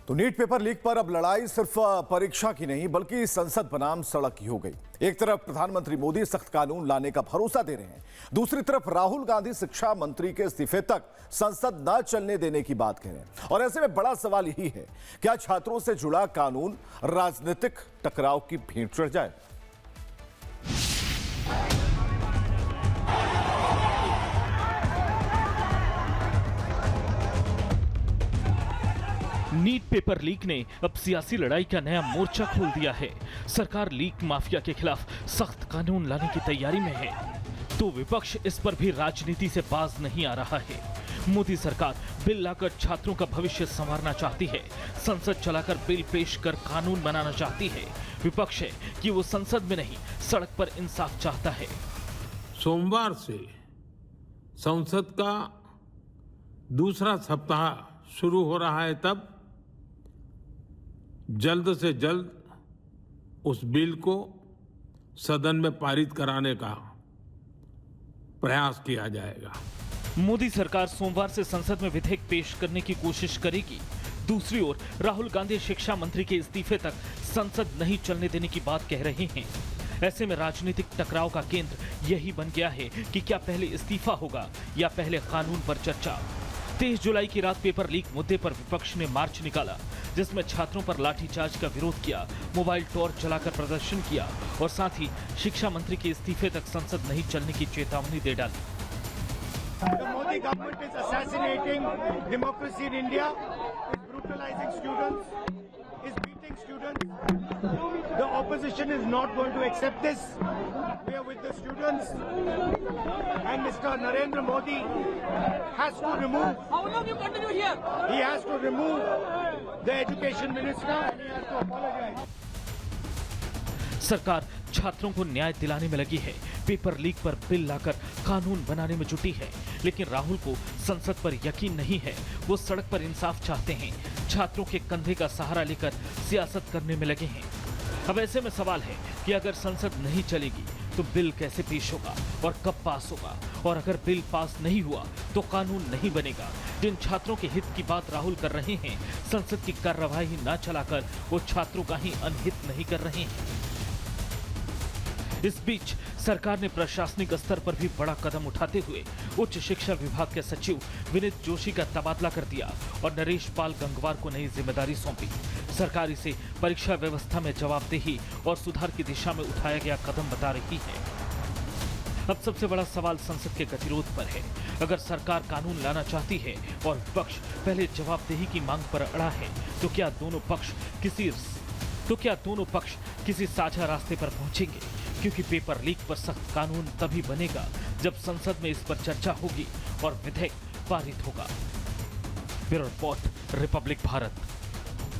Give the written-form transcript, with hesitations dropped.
तो NEET paper leak पर अब लड़ाई सिर्फ परीक्षा की नहीं बल्कि संसद बनाम सड़क की हो गई। एक तरफ प्रधानमंत्री मोदी सख्त कानून लाने का भरोसा दे रहे हैं, दूसरी तरफ राहुल गांधी शिक्षा मंत्री के इस्तीफे तक संसद न चलने देने की बात कह रहे हैं। और ऐसे में बड़ा सवाल यही है, क्या छात्रों से जुड़ा कानून राजनीतिक टकराव की भेंट चढ़ जाए? नीट पेपर लीक ने अब सियासी लड़ाई का नया मोर्चा खोल दिया है। सरकार लीक माफिया के खिलाफ सख्त कानून लाने की तैयारी में है, तो विपक्ष इस पर भी राजनीति से बाज नहीं आ रहा है। मोदी सरकार बिल लाकर छात्रों का भविष्य संवारना चाहती है, संसद चलाकर बिल पेश कर कानून बनाना चाहती है। विपक्ष है कि वो संसद में नहीं सड़क पर इंसाफ चाहता है। सोमवार से संसद का दूसरा सप्ताह शुरू हो रहा है, तब जल्द से जल्द उस बिल को सदन में पारित कराने का प्रयास किया जाएगा। मोदी सरकार सोमवार से संसद में विधेयक पेश करने की कोशिश करेगी। दूसरी ओर राहुल गांधी शिक्षा मंत्री के इस्तीफे तक संसद नहीं चलने देने की बात कह रहे हैं। ऐसे में राजनीतिक टकराव का केंद्र यही बन गया है कि क्या पहले इस्तीफा होगा या पहले कानून पर चर्चा। 23 जुलाई की रात पेपर लीक मुद्दे पर विपक्ष ने मार्च निकाला, जिसमें छात्रों पर लाठीचार्ज का विरोध किया, मोबाइल टॉर्च जलाकर प्रदर्शन किया और साथ ही शिक्षा मंत्री के इस्तीफे तक संसद नहीं चलने की चेतावनी दे डाली। The Modi government is assassinating democracy in India, is brutalizing students, is beating students. The opposition is not going to accept this. We are with the students, and Mr. Narendra Modi has to remove. How long you continue here? He has to remove the education minister, and he has to apologize. सरकार छात्रों को न्याय दिलाने में लगी है, paper leak पर bill लाकर कानून बनाने में जुटी है, लेकिन राहुल को संसद पर यकीन नहीं है। वो सड़क पर इंसाफ चाहते हैं, छात्रों के कंधे का सहारा लेकर सियासत करने में लगे हैं। अब ऐसे में सवाल है कि अगर संसद नहीं चलेगी तो बिल कैसे पेश होगा और कब पास होगा, और अगर बिल पास नहीं हुआ तो कानून नहीं बनेगा। जिन छात्रों के हित की बात राहुल कर रहे हैं, संसद की कार्यवाही न चलाकर वो छात्रों का ही अनहित नहीं कर रहे हैं। इस बीच सरकार ने प्रशासनिक स्तर पर भी बड़ा कदम उठाते हुए उच्च शिक्षा विभाग के सचिव विनीत जोशी का तबादला कर दिया और नरेश पाल गंगवार को नई जिम्मेदारी सौंपी। सरकार इसे परीक्षा व्यवस्था में जवाबदेही और सुधार की दिशा में उठाया गया कदम बता रही है। अब सबसे बड़ा सवाल संसद के गतिरोध पर है। अगर सरकार कानून लाना चाहती है और विपक्ष पहले जवाबदेही की मांग पर अड़ा है, तो क्या दोनों पक्ष किसी साझा रास्ते पर पहुंचेंगे? क्योंकि पेपर लीक पर सख्त कानून तभी बनेगा जब संसद में इस पर चर्चा होगी और विधेयक पारित होगा। Bureau report, Republic Bharat.